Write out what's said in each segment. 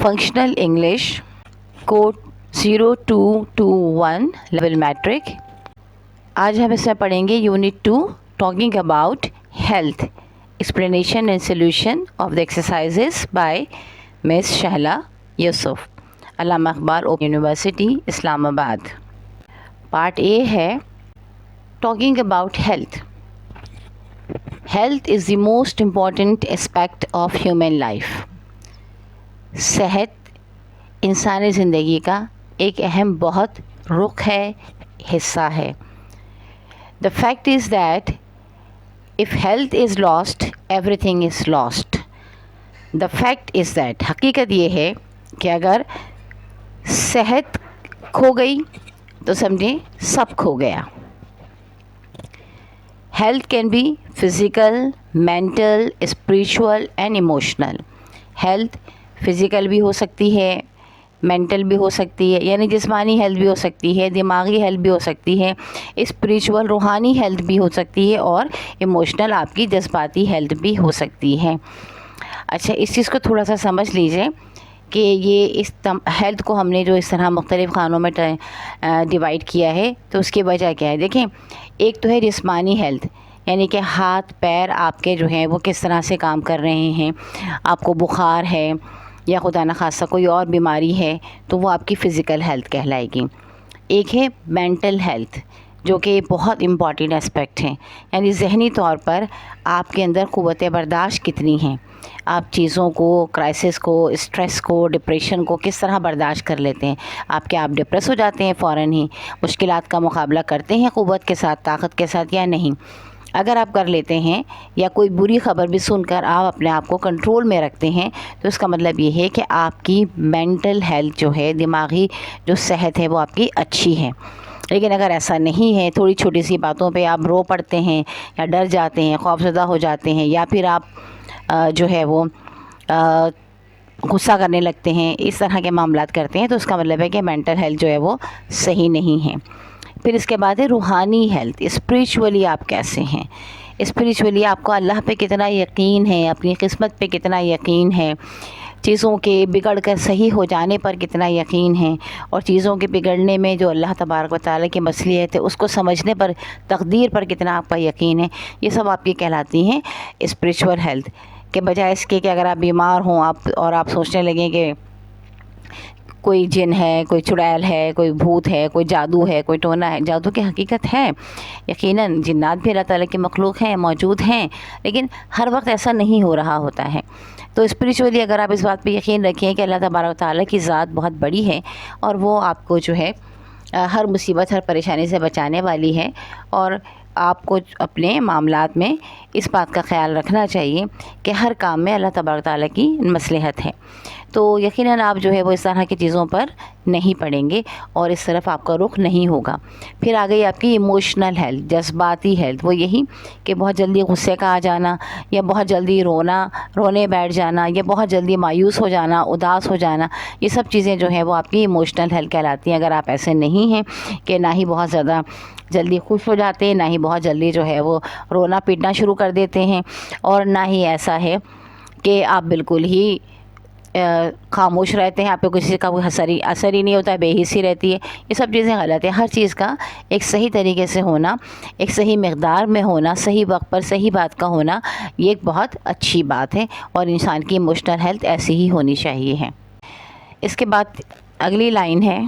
Functional English code 0221 level matric. आज हम इसमें पढ़ेंगे unit 2 talking about health, explanation and solution of the exercises by miss Shahla Yousuf, Allama Iqbal open university Islamabad. Part A है talking about health. Health is the most important aspect of human life. सेहत इंसानी ज़िंदगी का एक अहम बहुत रुख है, हिस्सा है। The fact is that if health is lost everything is lost. The fact is that, हकीकत ये है कि अगर सेहत खो गई तो समझें सब खो गया। Health can be physical, mental, spiritual and emotional. Health physical भी हो सकती है, मेंटल भी हो सकती है, यानी जिस्मानी हेल्थ भी हो सकती है, दिमागी हेल्थ भी हो सकती है, स्पिरिचुअल रूहानी हेल्थ भी हो सकती है, और इमोशनल आपकी जज्बाती हेल्थ भी हो सकती है। अच्छा, इस चीज़ को थोड़ा सा समझ लीजिए कि ये इस हेल्थ को हमने जो इस तरह मुख्तलिफ़ खानों में डिवाइड किया है, तो उसकी वजह क्या है। देखें, एक तो है जिस्मानी हेल्थ, यानी कि हाथ पैर आपके जो हैं वो किस तरह से काम कर रहे हैं। आपको बुखार है या खुदा न खास्ता कोई और बीमारी है तो वो आपकी फ़िज़िकल हेल्थ कहलाएगी। एक है मेंटल हेल्थ, जो कि बहुत इम्पॉर्टेंट एस्पेक्ट है, यानी ज़हनी तौर पर आपके अंदर क़ुव्वत बर्दाश्त कितनी है, आप चीज़ों को, क्राइसिस को, स्ट्रेस को, डिप्रेशन को किस तरह बर्दाश्त कर लेते हैं। आप डिप्रेस हो जाते हैं फ़ौरन ही, मुश्किलात का मुकाबला करते हैं क़ुव्वत के साथ, ताकत के साथ, या नहीं। अगर आप कर लेते हैं या कोई बुरी ख़बर भी सुनकर आप अपने आप को कंट्रोल में रखते हैं, तो इसका मतलब ये है कि आपकी मेंटल हेल्थ जो है, दिमागी जो सेहत है, वो आपकी अच्छी है। लेकिन अगर ऐसा नहीं है, थोड़ी छोटी सी बातों पे आप रो पड़ते हैं या डर जाते हैं, खौफज़दा हो जाते हैं, या फिर आप जो है वो गुस्सा करने लगते हैं, इस तरह के मामलात करते हैं, तो उसका मतलब है कि मेंटल हेल्थ जो है वो सही नहीं है। फिर इसके बाद है रूहानी हेल्थ, स्पिरिचुअली आप कैसे हैं। स्पिरिचुअली आपको अल्लाह पे कितना यकीन है, अपनी किस्मत पे कितना यकीन है, चीज़ों के बिगड़ कर सही हो जाने पर कितना यकीन है, और चीज़ों के बिगड़ने में जो अल्लाह तबारक व तआला की मसलियत है उसको समझने पर, तकदीर पर कितना आपका यकीन है। ये सब आपकी कहलाती हैं स्पिरिचुअल हेल्थ, के बजाय इसके कि अगर आप बीमार हों आप सोचने लगें कि कोई जिन है, कोई चुड़ैल है, कोई भूत है, कोई जादू है, कोई टोना है। जादू की हकीकत है, यकीनन जिन्नात भी अल्लाह ताला के मखलूक हैं, मौजूद हैं, लेकिन हर वक्त ऐसा नहीं हो रहा होता है। तो स्पिरिचुअली अगर आप इस बात पे यकीन रखें कि अल्लाह तबारक व तआला की ज़ात बहुत बड़ी है और वो आपको जो है हर मुसीबत, हर परेशानी से बचाने वाली है, और आपको अपने मामलात में इस बात का ख्याल रखना चाहिए कि हर काम में अल्लाह तबारक व तआला की मसलहत है, तो यकीनन आप जो है वो इस तरह की चीज़ों पर नहीं पड़ेंगे और इस तरफ आपका रुख नहीं होगा। फिर आ गई आपकी इमोशनल हेल्थ, जज्बाती हेल्थ। वो यही कि बहुत जल्दी गुस्से का आ जाना, या बहुत जल्दी रोने बैठ जाना, या बहुत जल्दी मायूस हो जाना, उदास हो जाना, ये सब चीज़ें जो हैं वो आपकी इमोशनल हेल्थ कहलाती हैं। अगर आप ऐसे नहीं हैं कि ना ही बहुत ज़्यादा जल्दी खुश हो जाते हैं, ना ही बहुत जल्दी जो है वो रोना पीटना शुरू कर देते हैं, और ना ही ऐसा है कि आप बिल्कुल ही खामोश रहते हैं, आप पे किसी का कोई असर ही नहीं होता है, बेहिसी रहती है, ये सब चीज़ें गलत है। हर चीज़ का एक सही तरीके से होना, एक सही मकदार में होना, सही वक्त पर सही बात का होना, ये एक बहुत अच्छी बात है, और इंसान की इमोशनल हेल्थ ऐसी ही होनी चाहिए है। इसके बाद अगली लाइन है,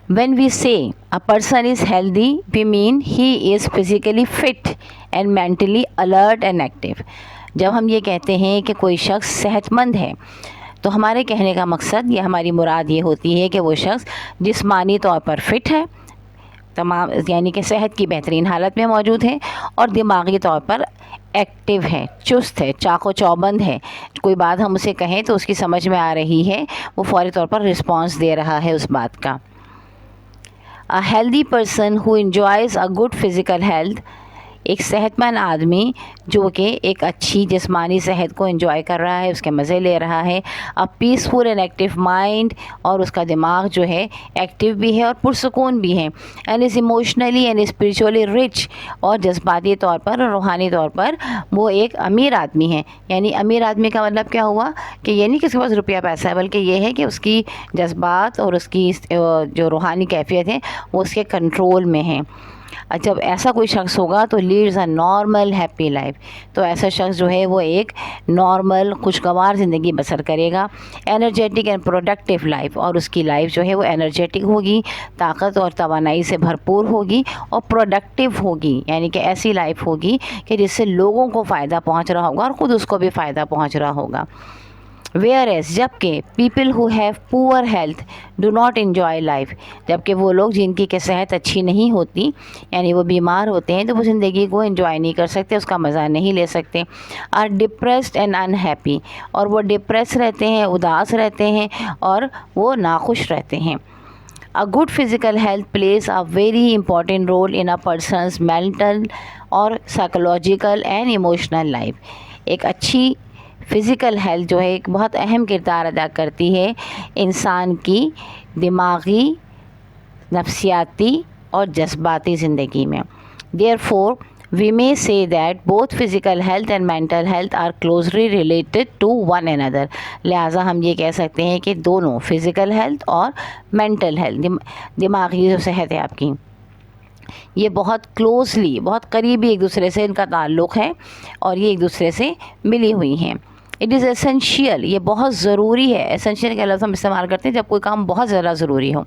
When we say a person is healthy, we mean he is physically fit and mentally alert and active. जब हम ये कहते हैं कि कोई शख्स सेहतमंद है, तो हमारे कहने का मकसद या हमारी मुराद ये होती है कि वो शख्स जिस्मानी तौर पर फ़िट है, तमाम यानी कि सेहत की बेहतरीन हालत में मौजूद है, और दिमागी तौर पर एक्टिव है, चुस्त है, चाको चौबंद है। कोई बात हम उसे कहें तो उसकी समझ में आ रही है, वो फौरी तौर पर रिस्पॉन्स दे रहा है उस बात का। A healthy person who enjoys a good physical health एक सेहतमंद आदमी जो कि एक अच्छी जिस्मानी सेहत को एंजॉय कर रहा है, उसके मज़े ले रहा है, a peaceful and active mind, और उसका दिमाग जो है एक्टिव भी है और पुरसुकून भी है, and is emotionally and spiritually rich, और जज्बाती तौर पर और रूहानी तौर पर वो एक अमीर आदमी है। यानी अमीर आदमी का मतलब क्या हुआ कि ये नहीं कि उसके पास रुपया पैसा है, बल्कि ये है कि उसकी जज्बात और उसकी जो रूहानी कैफियत है वो उसके कंट्रोल में है। जब ऐसा कोई शख्स होगा तो leads a normal happy life, तो ऐसा शख्स जो है वो एक नॉर्मल खुशगवार ज़िंदगी बसर करेगा। एनर्जेटिक एंड प्रोडक्टिव लाइफ, और उसकी लाइफ जो है वो एनर्जेटिक होगी, ताकत और तवानाई से भरपूर होगी और प्रोडक्टिव होगी, यानी कि ऐसी लाइफ होगी कि जिससे लोगों को फ़ायदा पहुंच रहा होगा और ख़ुद उसको भी फ़ायदा पहुंच रहा होगा। वेयर एज, जबकि people who have poor health do not enjoy life, जबकि वो लोग जिनकी के सेहत अच्छी नहीं होती, यानी वो बीमार होते हैं, तो वो ज़िंदगी को एंजॉय नहीं कर सकते, उसका मज़ा नहीं ले सकते। आर डिप्रेस्ड एंड अनहैप्पी, और वो डिप्रेस रहते हैं, उदास रहते हैं और वो नाखुश रहते हैं। A good physical health plays a very important role in a person's mental और psychological and emotional life. एक अच्छी फ़िज़िकल हेल्थ जो है एक बहुत अहम किरदार अदा करती है इंसान की दिमागी, नफ्सियाती और जज्बाती ज़िंदगी में। Therefore, we may say that both physical health and mental health are closely related to one another. लिहाजा हम ये कह सकते हैं कि दोनों फ़िज़िकल हेल्थ और मेंटल हेल्थ, दिमागी जो सेहत है आपकी, ये बहुत क्लोजली, बहुत करीबी एक दूसरे से इनका ताल्लुक़ है और ये एक दूसरे से मिली हुई हैं। इट इज़ एसेंशियल, ये बहुत ज़रूरी है। एसेंशियल का लफ्ज़ हम इस्तेमाल करते हैं जब कोई काम बहुत ज़्यादा ज़रूरी हो।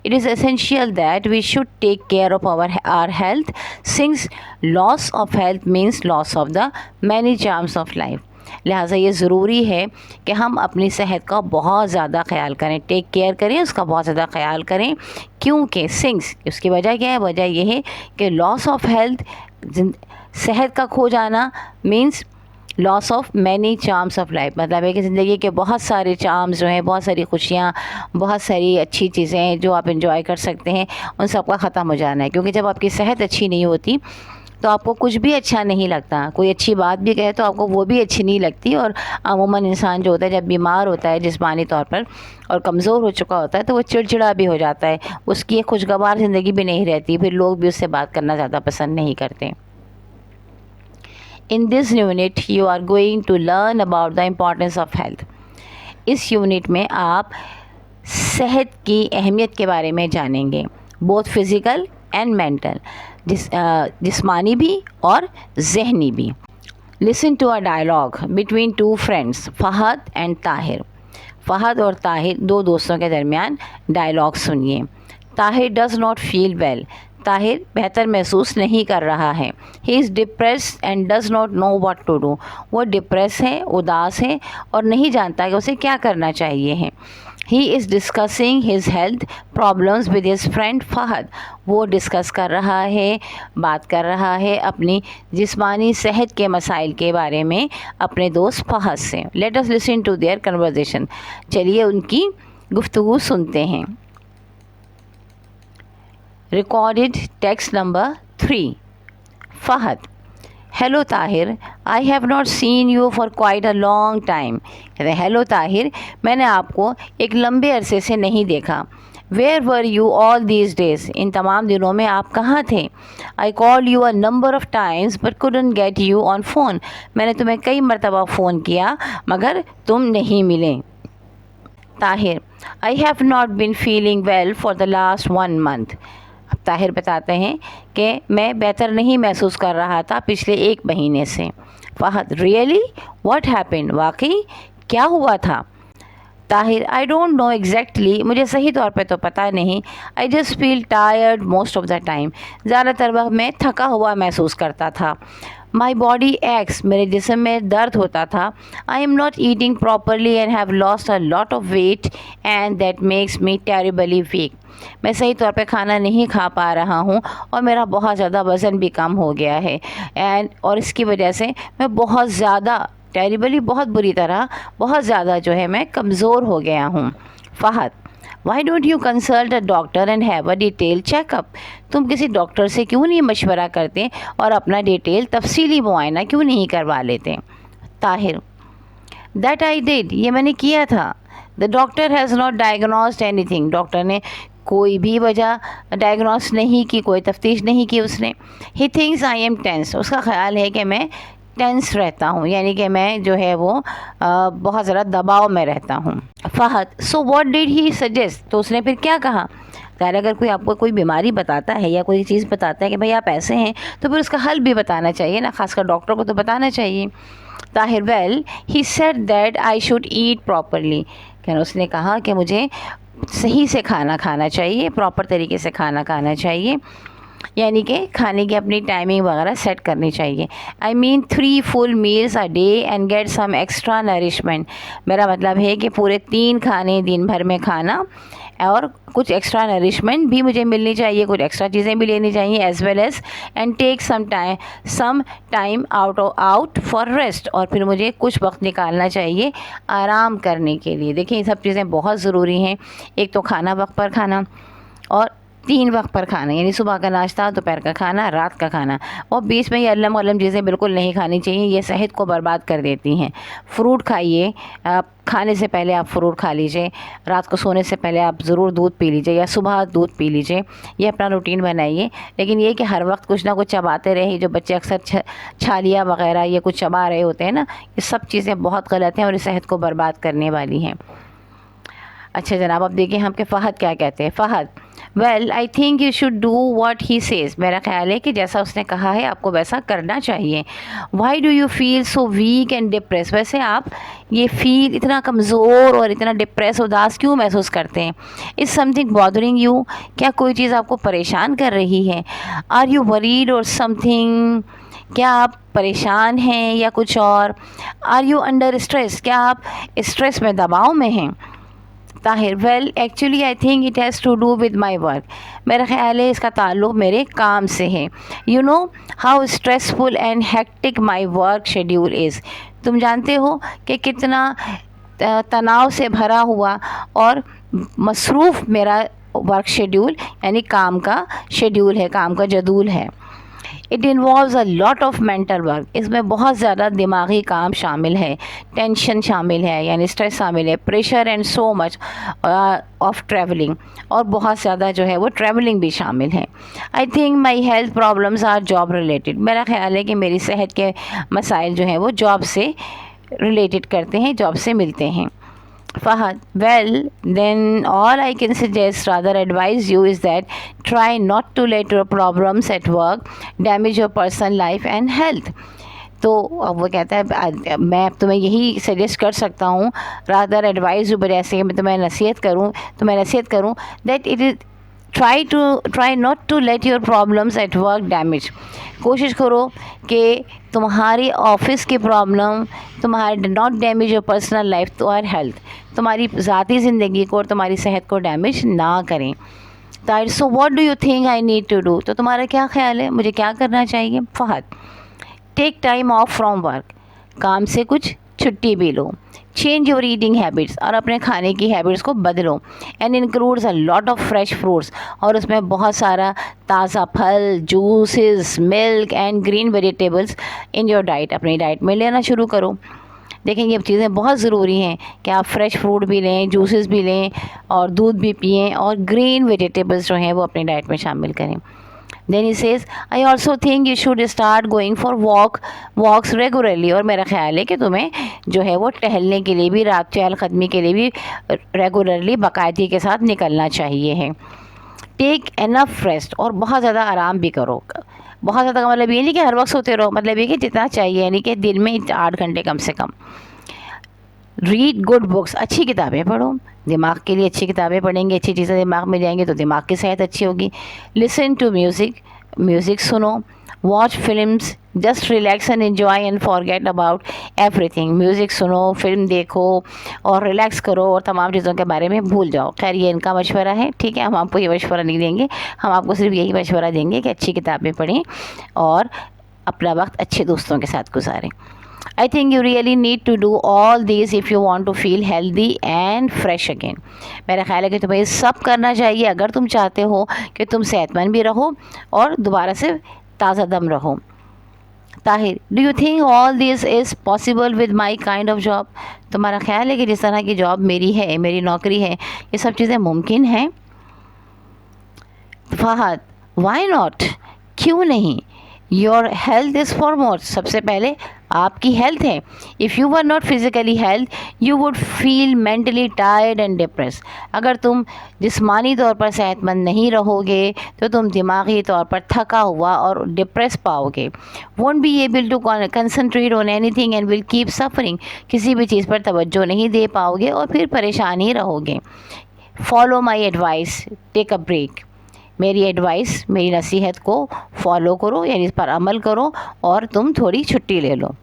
It is essential that we should take care of our health, since loss of health means loss of the many charms of life. लिहाजा ये ज़रूरी है कि हम अपनी सेहत का बहुत ज़्यादा ख्याल करें, टेक केयर करें, उसका बहुत ज़्यादा ख्याल करें, क्योंकि सिंस, उसकी वजह क्या है? वजह यह है कि लॉस ऑफ हेल्थ, सेहत का खो जाना, means loss of many charms of life, मतलब है कि ज़िंदगी के बहुत सारे चार्म्स जो हैं, बहुत सारी खुशियाँ, बहुत सारी अच्छी चीज़ें जो आप एंजॉय कर सकते हैं, उन सब का ख़त्म हो जाना है। क्योंकि जब आपकी सेहत अच्छी नहीं होती तो आपको कुछ भी अच्छा नहीं लगता, कोई अच्छी बात भी कहे तो आपको वो भी अच्छी नहीं लगती। और अमूमन इंसान जो होता है जब बीमार होता है जिस्मानी तौर पर और कमज़ोर हो चुका होता है तो वो चिड़चिड़ा भी हो जाता है, उसकी एक खुशगवार ज़िंदगी भी नहीं रहती, फिर लोग भी उससे बात करना ज़्यादा पसंद नहीं करते। In this unit you are going to learn about the importance of health. इस यूनिट में आप सेहत की अहमियत के बारे में जानेंगे, बोथ फिज़िकल एंड मेंटल, जिस्मानी भी और जहनी भी। Listen to a dialogue between two friends, Fahad and Tahir. Fahad और ताहिर, दो दोस्तों के दरमियान डायलॉग सुनिए। Tahir does not feel well, Tahir बेहतर महसूस नहीं कर रहा है। He is depressed and does not know what to do, वो डिप्रेस है, उदास है और नहीं जानता कि उसे क्या करना चाहिए है। He is discussing his health problems with his friend Fahd, वो डिस्कस कर रहा है, बात कर रहा है अपनी जिस्मानी सेहत के मसाइल के बारे में अपने दोस्त फ़हद से। Let us listen to their conversation, चलिए उनकी गुफ्तगू सुनते हैं। Recorded text number 3. Fahad, hello Tahir, I have not seen you for quite a long time. कहते हैं हेलो ताहिर, मैंने आपको एक लंबे अरसे से नहीं देखा। Where were you all these days? इन तमाम दिनों में आप कहाँ थे? I called you a number of times but couldn't get you on phone. मैंने तुम्हें कई मरतबा फ़ोन किया मगर तुम नहीं मिले। Tahir, I have not been feeling well for the last 1 month. अब ताहिर बताते हैं कि मैं बेहतर नहीं महसूस कर रहा था पिछले 1 महीने से। फ़हद, रियली, व्हाट हैपेंड, वाकई क्या हुआ था? ताहिर, आई डोंट नो एग्जैक्टली, मुझे सही तौर पे तो पता नहीं। I just feel tired most of the time, ज़्यादातर वक्त मैं थका हुआ महसूस करता था। माई बॉडी एक्स, मेरे जिस्म में दर्द होता था। I am not eating properly and have lost a lot of weight and that makes me terribly weak, मैं सही तौर पे खाना नहीं खा पा रहा हूँ और मेरा बहुत ज़्यादा वज़न भी कम हो गया है और इसकी वजह से मैं बहुत ज़्यादा टेरिबली, बहुत बुरी तरह, बहुत ज़्यादा जो है मैं कमज़ोर हो गया हूँ। Fahd, why don't you consult a doctor and have a detail checkup? तुम किसी डॉक्टर से क्यों नहीं मशवरा करते और अपना डिटेल तफसीली मुआयना क्यों नहीं करवा लेते? ताहिर, दैट आई डिड, ये मैंने किया था। The doctor has not diagnosed anything, doctor ने कोई भी वजह डायग्नोस नहीं की, कोई तफ्तीश नहीं की उसने। He thinks I am tense, उसका ख्याल है कि मैं टेंस रहता हूँ, यानी कि मैं जो है वो बहुत ज़्यादा दबाव में रहता हूँ। Fahd, so what did he suggest, तो उसने फिर क्या कहा? अगर कोई आपको कोई बीमारी बताता है या कोई चीज़ बताता है कि भाई आप ऐसे हैं, तो फिर उसका हल भी बताना चाहिए ना, खासकर डॉक्टर को तो बताना चाहिए। Tahir, well he said that I should eat properly, क्या उसने कहा कि मुझे सही से खाना खाना चाहिए, प्रॉपर तरीके से खाना खाना चाहिए, यानी कि खाने की अपनी टाइमिंग वगैरह सेट करनी चाहिए। I mean 3 full meals a day and get some extra nourishment, मेरा मतलब है कि पूरे 3 खाने दिन भर में खाना और कुछ एक्स्ट्रा नरिशमेंट भी मुझे मिलनी चाहिए, कुछ एक्स्ट्रा चीज़ें भी लेनी चाहिए, as well as and take some time out for rest, और फिर मुझे कुछ वक्त निकालना चाहिए आराम करने के लिए। देखिए ये सब चीज़ें बहुत ज़रूरी हैं। एक तो खाना वक्त पर खाना, और 3 वक्त पर खाना, यानी सुबह का नाश्ता, दोपहर का खाना, रात का खाना, और बीच में ये अल्लम वल्लम चीज़ें बिल्कुल नहीं खानी चाहिए, ये सेहत को बर्बाद कर देती हैं। फ्रूट खाइए, आप खाने से पहले आप फ्रूट खा लीजिए, रात को सोने से पहले आप ज़रूर दूध पी लीजिए या सुबह दूध पी लीजिए, ये अपना रूटीन बनाइए। लेकिन ये कि हर वक्त कुछ ना कुछ चबाते रहिए, जो बच्चे अक्सर छालिया वगैरह ये कुछ चबा रहे होते हैं ना, ये सब चीज़ें बहुत गलत हैं और इस सेहत को बर्बाद करने वाली हैं। अच्छा जनाब, अब देखिए हम के फ़हद क्या कहते हैं। Fahd, well I think you should do what he says, मेरा ख्याल है कि जैसा उसने कहा है आपको वैसा करना चाहिए। Why do you feel so weak and depress, वैसे आप ये फील इतना कमज़ोर और इतना डिप्रेस उदास क्यों महसूस करते हैं? इज़ समथिंग बॉदरिंग यू, क्या कोई चीज़ आपको परेशान कर रही है? आर यू वरीड और समथिंग, क्या आप परेशान हैं या कुछ और? आर यू अंडर स्ट्रेस, क्या आप स्ट्रेस में, दबाव में हैं? Tahir, well actually I think it has to do with my work, मेरा ख्याल है इसका ताल्लुक़ मेरे काम से है। You know how stressful and hectic my work schedule is, तुम जानते हो कि कितना तनाव से भरा हुआ और मसरूफ़ मेरा वर्क शेड्यूल यानी काम का शेड्यूल है, काम का जदूल है। It involves a lot of mental work, इसमें बहुत ज़्यादा दिमागी काम शामिल है, टेंशन शामिल है यानी स्ट्रेस शामिल है, pressure and so much of travelling, और बहुत ज़्यादा जो है वो ट्रैवलिंग भी शामिल है। I think my health problems are job related, मेरा ख्याल है कि मेरी सेहत के मसाइल जो हैं वो जॉब से रिलेटेड करते हैं, जॉब से मिलते हैं। Fahad, well then all I can suggest, rather advise you, is that try not to let your problems at work damage your personal life and health. तो अब वो कहता है मैं तुम्हें यही सजेस्ट कर सकता हूँ, रादर एडवाइज़ यू, बट ऐसे कि मैं तुम्हें नसीहत करूँ that it is try not to let your problems at work damage, कोशिश करो कि तुम्हारी ऑफिस की प्रॉब्लम तुम्हारे not damage your personal life तो और हेल्थ, तुम्हारी ज़ाती ज़िंदगी को और तुम्हारी सेहत को डैमेज ना करें। Tahir, so what do you think I need to do, तो तुम्हारा क्या ख्याल है मुझे क्या करना चाहिए? Fahad, take time off from work, काम से कुछ छुट्टी भी लो। चेंज योर ईटिंग हैबिट्स, और अपने खाने की हैबिट्स को बदलो। And includes a lot of fresh fruits, और उसमें बहुत सारा ताज़ा फल, juices, milk and green vegetables in your diet, अपनी डाइट में लेना शुरू करो। देखें ये चीज़ें बहुत ज़रूरी हैं कि आप फ्रेश फ्रूट भी लें, जूसेस भी लें और दूध भी पिएं, और ग्रीन वेजिटेबल्स जो हैं वो अपनी डाइट में शामिल करें। Then he says, I also think you should start going for walks regularly, और मेरा ख्याल है कि तुम्हें जो है वो टहलने के लिए भी, रात चहलकदमी के लिए भी रेगुलरली बाकायदगी के साथ निकलना चाहिए है। टेक एनफ रेस्ट, और बहुत ज़्यादा आराम भी करो। बहुत ज़्यादा का मतलब ये नहीं कि हर वक्त सोते रहो, मतलब ये कि जितना चाहिए, यानी कि दिन में 8 घंटे कम से कम। रीड गुड बुक्स, अच्छी किताबें पढ़ो, दिमाग के लिए अच्छी किताबें पढ़ेंगे, अच्छी चीज़ें दिमाग में जाएंगी तो दिमाग की सेहत अच्छी होगी। लिसन टू म्यूज़िक सुनो। Watch films, just relax and enjoy and forget about everything, music सुनो, फिल्म देखो और रिलैक्स करो और तमाम चीज़ों के बारे में भूल जाओ। खैर ये इनका मशवरा है, ठीक है, हम आपको ये मशवरा नहीं देंगे, हम आपको सिर्फ यही मशवरा देंगे कि अच्छी किताबें पढ़ें और अपना वक्त अच्छे दोस्तों के साथ गुजारें। I think you really need to do all these if you want to feel healthy and fresh again. मेरा ख्याल है कि तुम्हें ये सब करना चाहिए अगर तुम चाहते हो कि तुम सेहतमंद भी रहो और दोबारा से ताज़ा दम रहो. Tahir, do you think all this is possible with my kind of job? तुम्हारा ख्याल है कि जिस तरह की जॉब मेरी है, मेरी नौकरी है, ये सब चीज़ें मुमकिन हैं? फहद, वाई नॉट, क्यों नहीं? योर हेल्थ इज़ फॉरमोस्ट, सबसे पहले आपकी हेल्थ है. If you were not physically health you would feel mentally tired and depress. अगर तुम जिस्मानी तौर पर सेहतमंद नहीं रहोगे तो तुम दिमागी तौर पर थका हुआ और डिप्रेस पाओगे. Won't be able to concentrate on anything and will keep suffering. किसी भी चीज़ पर तवज्जो नहीं दे पाओगे और फिर परेशान ही रहोगे. Follow my advice, take a break. मेरी एडवाइस, मेरी नसीहत को फॉलो करो, यानी इस पर अमल करो और तुम थोड़ी छुट्टी ले लो.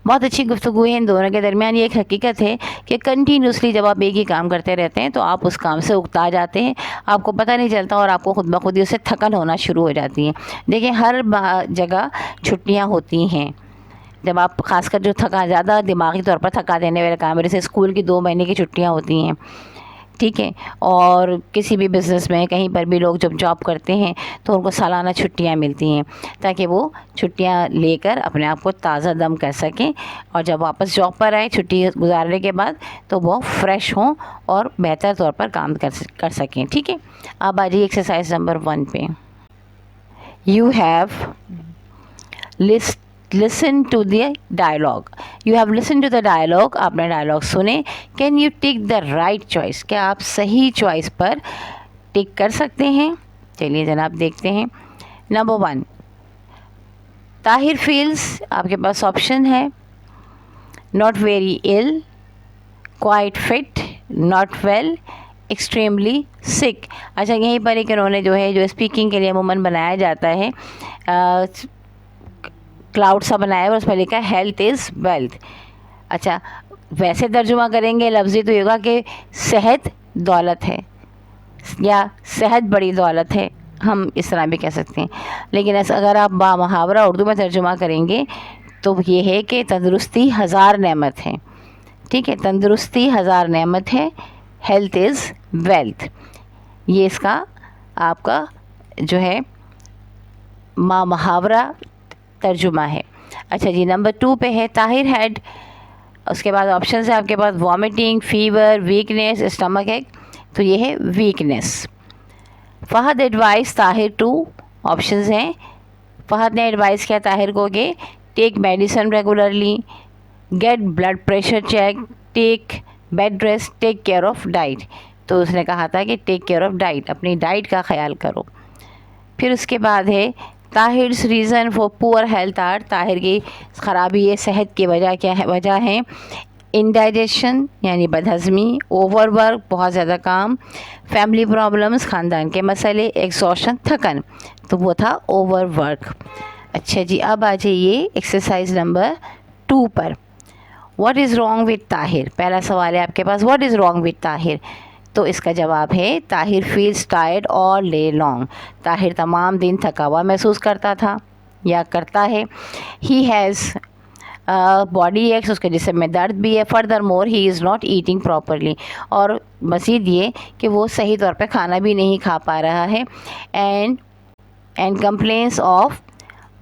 बहुत अच्छी गुफ्तगू है इन दोनों के दरमियान. ये एक हकीकत है कि कंटिन्यूसली जब आप एक ही काम करते रहते हैं तो आप उस काम से उकता जाते हैं, आपको पता नहीं चलता और आपको खुद ब खुद ही उससे थकन होना शुरू हो जाती है. देखिए, हर जगह छुट्टियाँ होती हैं. जब आप खासकर जो ज़्यादा दिमागी तौर पर थका देने वाले काम है, जैसे स्कूल की 2 महीने की छुट्टियाँ होती हैं, ठीक है, और किसी भी बिज़नेस में कहीं पर भी लोग जब जॉब करते हैं तो उनको सालाना छुट्टियां मिलती हैं ताकि वो छुट्टियां लेकर अपने आप को ताज़ा दम कर सकें और जब वापस जॉब पर आए छुट्टी गुजारने के बाद तो वो फ्रेश हों और बेहतर तौर पर काम कर सकें. ठीक है, अब आ जाइए एक्सरसाइज नंबर 1 पे. You have listen to the dialogue. You have listened to the dialogue. आपने डायलॉग सुने. Can you take the right choice? क्या आप सही चॉइस पर टिक कर सकते हैं? चलिए जनाब देखते हैं. नंबर 1, ताहिर फील्स, आपके पास ऑप्शन है. Not very ill, quite fit, not well, extremely sick. अच्छा, यहीं पर एक इन्होंने जो स्पीकिंग के लिए अमूमन बनाया जाता है क्लाउड सा बनाया है और उस पर लिखा है हेल्थ इज़ वेल्थ. अच्छा, वैसे तर्जुमा करेंगे लफ्ज़ी तो ये होगा कि सेहत दौलत है या सेहत बड़ी दौलत है, हम इस तरह भी कह सकते हैं. लेकिन अगर आप बामुहावरा उर्दू में तर्जुमा करेंगे तो ये है कि तंदुरुस्ती 1000 नेमत है. ठीक है, तंदुरुस्ती 1000 नेमत है, हेल्थ इज़ वेल्थ. ये इसका आपका जो है बामुहावरा तर्जुमा है. अच्छा जी, नंबर 2 पे है ताहिर हैड, उसके बाद ऑप्शन है आपके पास vomiting, fever, weakness, stomach ache, तो ये है weakness. Fahad advice Tahir to, option हैं. फहद ने एडवाइस किया ताहिर को कि take medicine regularly, get blood pressure check, take bed rest, take care of diet. तो उसने कहा था कि टेक केयर ऑफ डाइट, अपनी डाइट का ख्याल करो. फिर उसके बाद है Tahir's reason for poor health are, Tahir की ख़राबी ये सेहत की वजह है इंडाइजेशन यानी बदहज़मी, ओवरवर्क बहुत ज़्यादा काम, फैमिली प्रॉब्लम्स ख़ानदान के मसले, एग्जॉशन थकन, तो वो था ओवरवर्क. अच्छा जी, अब आ जाइए एक्सरसाइज नंबर 2 पर. What is wrong with Tahir. पहला सवाल है आपके पास, what is wrong with Tahir. तो इसका जवाब है Tahir feels tired all day long. Tahir तमाम दिन थका हुआ महसूस करता था या करता है. ही हैज़ बॉडी एक्स, उसके जिस्म में दर्द भी है. Further more he is not eating properly, और मज़ीद ये कि वो सही तौर पे खाना भी नहीं खा पा रहा है. And complains of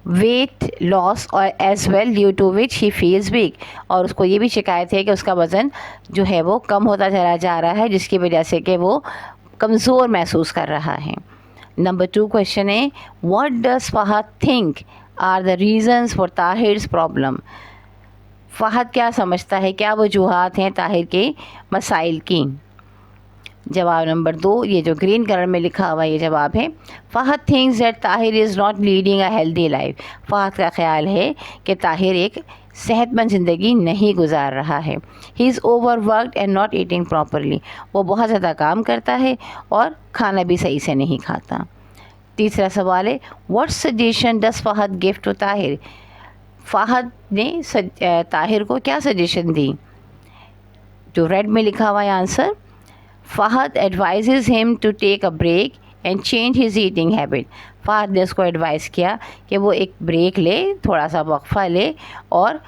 weight loss और as well due to which he feels weak, और उसको ये भी शिकायत है कि उसका वज़न जो है वो कम होता चला जा रहा है जिसकी वजह से कि वो कमज़ोर महसूस कर रहा है. नंबर 2 क्वेश्चन है what does Fahad think are the reasons for Tahir's problem. Fahad क्या समझता है, क्या वजूहात हैं ताहिर के मसाइल की. जवाब नंबर 2, ये जो ग्रीन कलर में लिखा हुआ ये जवाब है. Fahad thinks that Tahir is not leading a healthy life. Fahad का ख्याल है कि ताहिर एक सेहतमंद ज़िंदगी नहीं गुजार रहा है. He is over worked and not eating properly. वो बहुत ज़्यादा काम करता है और खाना भी सही से नहीं खाता. तीसरा सवाल है what suggestion does Fahad give to Tahir. Fahad ने ताहिर को क्या सजेशन दी. जो रेड में लिखा हुआ है answer, Fahad advises him to take a break and change his eating habit. Fahad ने उसको एडवाइस किया कि वो एक ब्रेक ले, थोड़ा सा वक्फ़ा ले और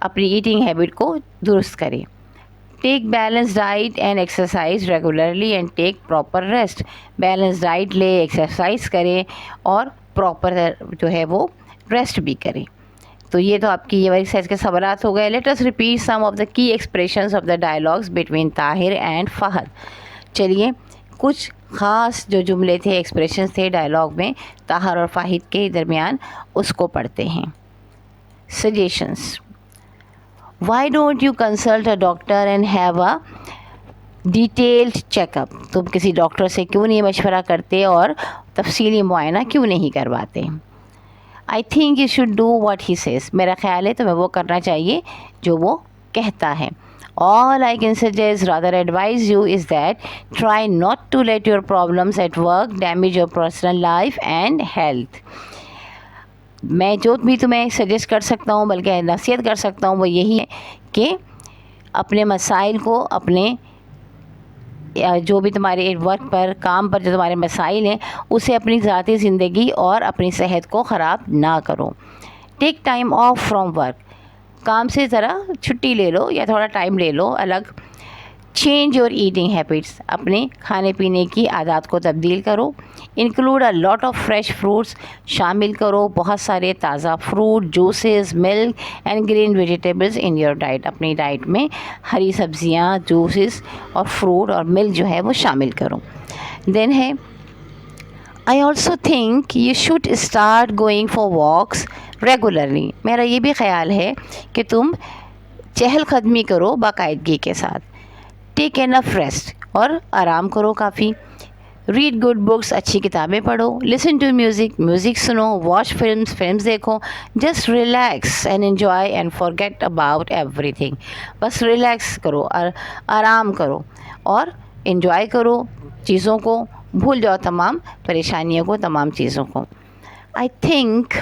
अपनी ईटिंग हैबिट को दुरुस्त करें। Take balance diet and exercise regularly and take proper rest. Balance diet ले, एक्सरसाइज करें और प्रॉपर जो है वो रेस्ट भी करें। तो ये तो आपकी ये वाली एक्सरसाइज के सवालात हो गए। Let us repeat some of the key expressions of the dialogues between Tahir and Fahad. चलिए कुछ ख़ास जो जुमले थे, एक्सप्रेशंस थे डायलॉग में ताहिर और फ़ाहिद के दरमियान, उसको पढ़ते हैं। Suggestions. Why don't you consult a doctor and have a detailed checkup. तुम किसी डॉक्टर से क्यों नहीं मशवरा करते और तफसीली मुआयना क्यों नहीं करवाते। आई think you should do what he says. मेरा ख्याल है तुम्हें वो करना चाहिए जो वो कहता है। All I can suggest, rather advise you, is that try not to let your problems at work damage your personal life and health. मैं जो भी तुम्हें सजेस्ट कर सकता हूँ, बल्कि नसीहत कर सकता हूँ, वो यही है कि अपने मसाइल को, अपने जो भी तुम्हारे वर्क पर, काम पर जो तुम्हारे मसाइल हैं, उसे अपनी ज़ाती ज़िंदगी और अपनी सेहत को ख़राब ना करो। Take time off from work. काम से ज़रा छुट्टी ले लो या थोड़ा टाइम ले लो अलग। Change your eating habits. अपने खाने पीने की आदत को तब्दील करो। Include a lot of fresh fruits. शामिल करो बहुत सारे ताज़ा fruit, juices, milk and green vegetables in your diet. अपनी डाइट में हरी सब्जियां, जूसेस और फ्रूट और मिल्क जो है वो शामिल करो। देन है I also think you should start going for walks regularly. मेरा ये भी ख्याल है कि तुम चहलकदमी करो बाकायदगी के साथ। टेक एनफ रेस्ट और आराम करो काफ़ी। रीड गुड बुक्स, अच्छी किताबें पढ़ो। लिसन टू म्यूज़िक, म्यूज़िक सुनो। वॉच फिल्म्स, फिल्म्स देखो। Just relax and enjoy and forget about everything. बस रिलैक्स करो और आराम करो और इन्जॉय करो चीज़ों को, भूल जाओ तमाम परेशानियों को, तमाम चीज़ों को। I think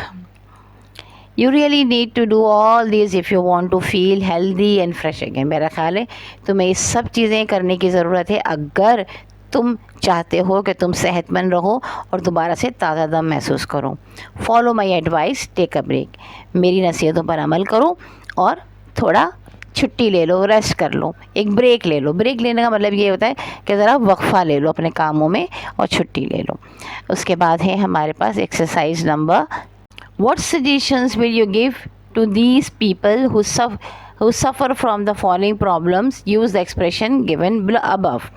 you really need to do all this if you want to feel healthy and fresh again. मेरा ख्याल है तुम्हें ये सब चीज़ें करने की ज़रूरत है अगर तुम चाहते हो कि तुम सेहतमंद रहो और दोबारा से ताज़ा दम महसूस करो। Follow my advice, take a break. मेरी नसीहतों पर अमल करो और थोड़ा छुट्टी ले लो, रेस्ट कर लो, एक ब्रेक ले लो। ब्रेक लेने का मतलब ये होता है कि ज़रा वक्फ़ा ले लो अपने कामों में और छुट्टी ले लो। उसके बाद है हमारे पास exercise number. What suggestions will you give to these people who suffer from the following problems? Use the expression given above.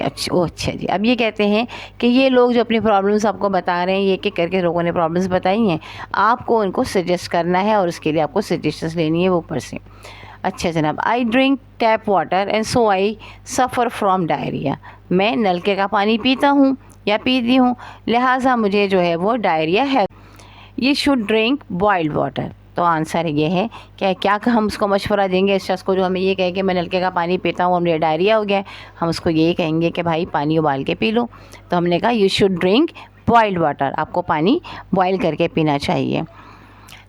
अच्छा जी, अब ये कहते हैं कि ये लोग जो अपनी प्रॉब्लम्स आपको बता रहे हैं, ये एक करके लोगों ने प्रॉब्लम्स बताई हैं, आपको उनको सजेस्ट करना है और उसके लिए आपको सजेशंस लेनी है वो ऊपर से। अच्छा जनाब, I drink tap water and so I suffer from diarrhoea. मैं नलके का पानी पीता हूँ या पीती हूँ, लिहाजा मुझे जो है वो डायरिया है। ये शुड ड्रिंक बॉइल्ड वाटर। तो आंसर ये है क्या हम उसको मशवरा देंगे इस शख्स को जो हमें ये कहे कि मैं नलके का पानी पीता हूँ और मुझे डायरिया हो गया है, हम उसको यही कहेंगे कि भाई पानी उबाल के पी लो। तो हमने कहा you should drink boiled water, आपको पानी बॉयल करके पीना चाहिए।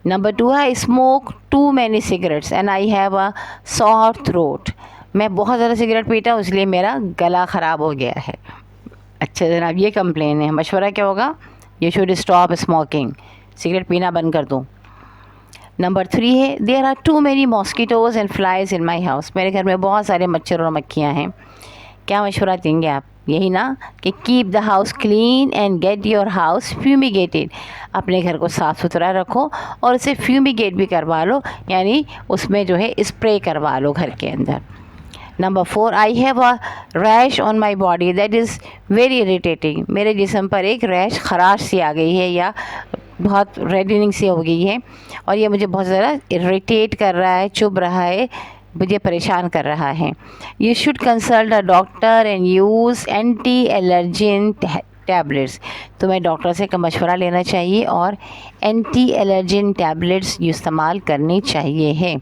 नंबर 2 है smoke too many cigarettes and I have a sore throat. मैं बहुत ज़्यादा सिगरेट पीता हूँ इसलिए मेरा गला ख़राब हो गया है। अच्छा जनाब, ये कंप्लेन है। मशवरा क्या होगा? You should stop smoking, cigarette पीना बंद कर दो। नंबर 3 है there are too many mosquitoes and flies in my house. मेरे घर में बहुत सारे मच्छर और मक्खियाँ हैं। क्या मशवरा देंगे आप? यही ना कि keep the house clean and get your house fumigated. अपने घर को साफ़ सुथरा रखो और उसे फ्यूमिगेट भी करवा लो, यानी उसमें जो है स्प्रे करवा लो घर के अंदर। Number 4 I have a rash on my body that is very irritating. मेरे जिस्म पर एक रैश, खराश सी आ गई है या बहुत रेडनिंग सी हो गई है और ये मुझे बहुत ज़्यादा इरिटेट कर रहा है, चुभ रहा है, मुझे परेशान कर रहा है। You should consult a doctor and use anti allergen tablets. तुम्हें डॉक्टर से मशवरा लेना चाहिए और एंटी एलर्जिन टैबलेट्स इस्तेमाल करनी चाहिए है।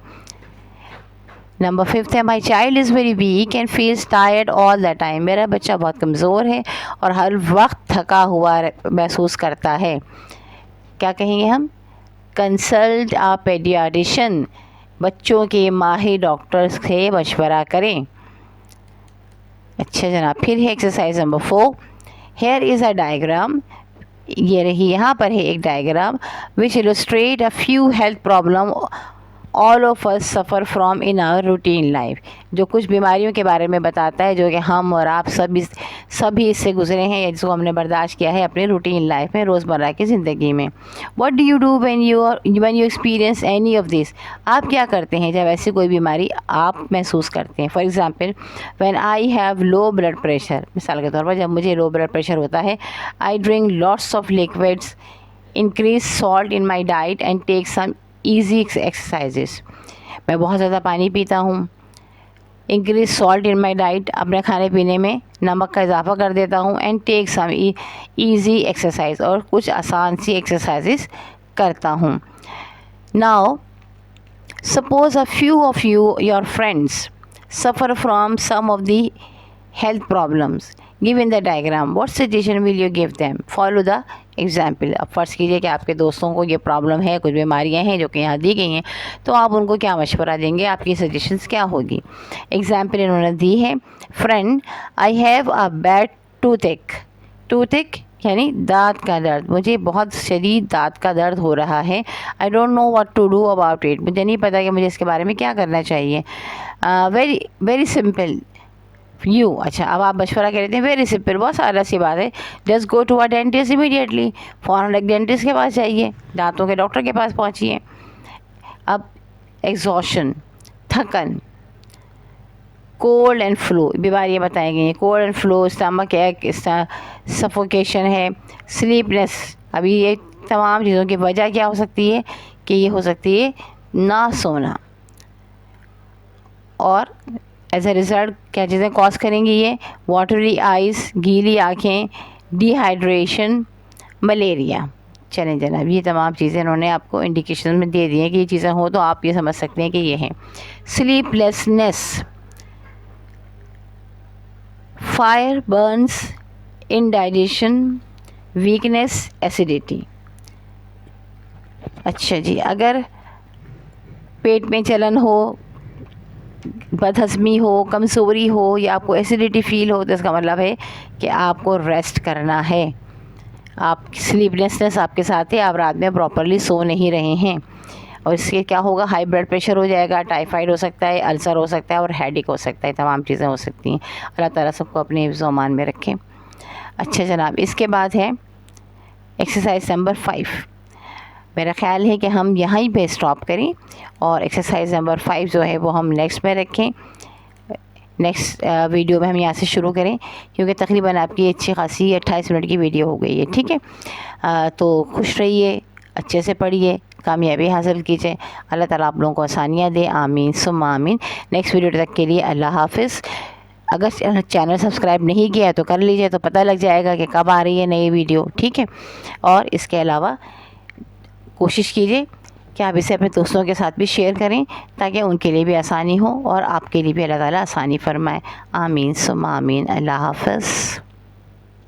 नंबर 5 है my child is very weak and feels tired all the time. मेरा बच्चा बहुत कमज़ोर है और हर वक्त थका हुआ महसूस करता है। क्या कहेंगे हम? कंसल्ट आ पेडियाट्रिशियन। बच्चों के माहिर डॉक्टर से मशवरा करें। अच्छा जनाब, फिर है exercise number 4। Here is a diagram. ये रही, यहाँ पर है एक diagram which illustrate a few health problem all of us suffer from in our routine life, जो कुछ बीमारियों के बारे में बताता है जो कि हम और आप सभी इससे गुजरे हैं या जिसको हमने बर्दाश्त किया है अपने रूटीन लाइफ में, रोज़मर्रा की ज़िंदगी में। What do you do when you experience any of this, आप क्या करते हैं जब ऐसी कोई बीमारी आप महसूस करते हैं। For example when I have low blood pressure, मिसाल के तौर पर जब मुझे लो ब्लड प्रेशर होता है, I drink lots of liquids, increase salt in my diet and take some easy exercises, मैं बहुत ज़्यादा पानी पीता हूँ, increase salt in my diet, अपने खाने पीने में नमक का इजाफा कर देता हूँ, and take some easy exercise, और कुछ आसान सी एक्सरसाइजेस करता हूँ। Now suppose a few of your friends suffer from some of the health problems given the diagram, what suggestion will you give them, follow the example। अब फ़र्ज़ कीजिए कि आपके दोस्तों को ये प्रॉब्लम है, कुछ बीमारियां हैं जो कि यहाँ दी गई हैं, तो आप उनको क्या मशवरा देंगे, आपकी सजेशंस क्या होगी। एग्जाम्पल इन्होंने दी है, friend I have a bad toothache यानी दांत का दर्द, मुझे बहुत शदीद दांत का दर्द हो रहा है, I don't know what to do about it, मुझे नहीं पता कि मुझे इसके बारे में क्या करना चाहिए। वेरी सिंपल यू, अच्छा अब आप मशवरा कह रहे थे, वेरी सिंपल, बहुत सारा सी बात है, just go to a dentist immediately, फ़ौरन एक डेंटिस्ट के पास जाइए, दांतों के डॉक्टर के पास पहुंचिए। अब एग्जॉशन, थकन, कोल्ड एंड फ्लू बीमारियाँ बताई गई हैं, कोल्ड एंड फ्लू, स्टमक एक, सफोकेशन है, स्लीपनेस, अभी ये तमाम चीज़ों की वजह क्या हो सकती है कि ये हो सकती है ना सोना, और एज ए रिज़ल्ट क्या चीज़ें कॉज करेंगी ये, वाटरी आइज़, गीली आँखें, डिहाइड्रेशन, मलेरिया। चलें जनाब, ये तमाम चीज़ें इन्होंने आपको इंडिकेशन में दे दी हैं कि ये चीज़ें हो तो आप ये समझ सकते हैं कि ये हैं। Sleeplessness, fire Burns, indigestion, weakness, acidity. अच्छा जी, अगर पेट में जलन हो, बदहज़मी हो, कमज़ोरी हो, या आपको एसिडिटी फ़ील हो, तो इसका मतलब है कि आपको रेस्ट करना है, आप स्लीपलेसनेस आपके साथ है, आप रात में प्रॉपरली सो नहीं रहे हैं, और इससे क्या होगा, हाई ब्लड प्रेशर हो जाएगा, टाइफाइड हो सकता है, अल्सर हो सकता है, और हेडेक हो सकता है, तमाम चीज़ें हो सकती हैं। अल्लाह ताला सबको अपने हिफ्ज़-ओ-अमान में रखें। अच्छा जनाब, इसके बाद है एक्सरसाइज नंबर 5। मेरा ख़्याल है कि हम यहीं पे स्टॉप करें और एक्सरसाइज नंबर 5 जो है वो हम नेक्स्ट में रखें, नेक्स्ट वीडियो में हम यहाँ से शुरू करें, क्योंकि तकरीबन आपकी अच्छी खासी 28 मिनट की वीडियो हो गई है। ठीक है, तो खुश रहिए, अच्छे से पढ़िए, कामयाबी हासिल कीजिए, अल्लाह ताला आप लोगों को आसानियाँ दे, आमीन सुम्मा आमीन। नेक्स्ट वीडियो तक के लिए अल्लाह हाफिज़। अगर चैनल सब्सक्राइब नहीं किया है तो कर लीजिए, तो पता लग जाएगा कि कब आ रही है नई वीडियो। ठीक है, और इसके अलावा कोशिश कीजिए कि आप इसे अपने दोस्तों के साथ भी शेयर करें, ताकि उनके लिए भी आसानी हो और आपके लिए भी अल्लाह ताला आसानी फरमाए। आमीन सुम्मा आमीन। अल्लाह हाफ़िज़।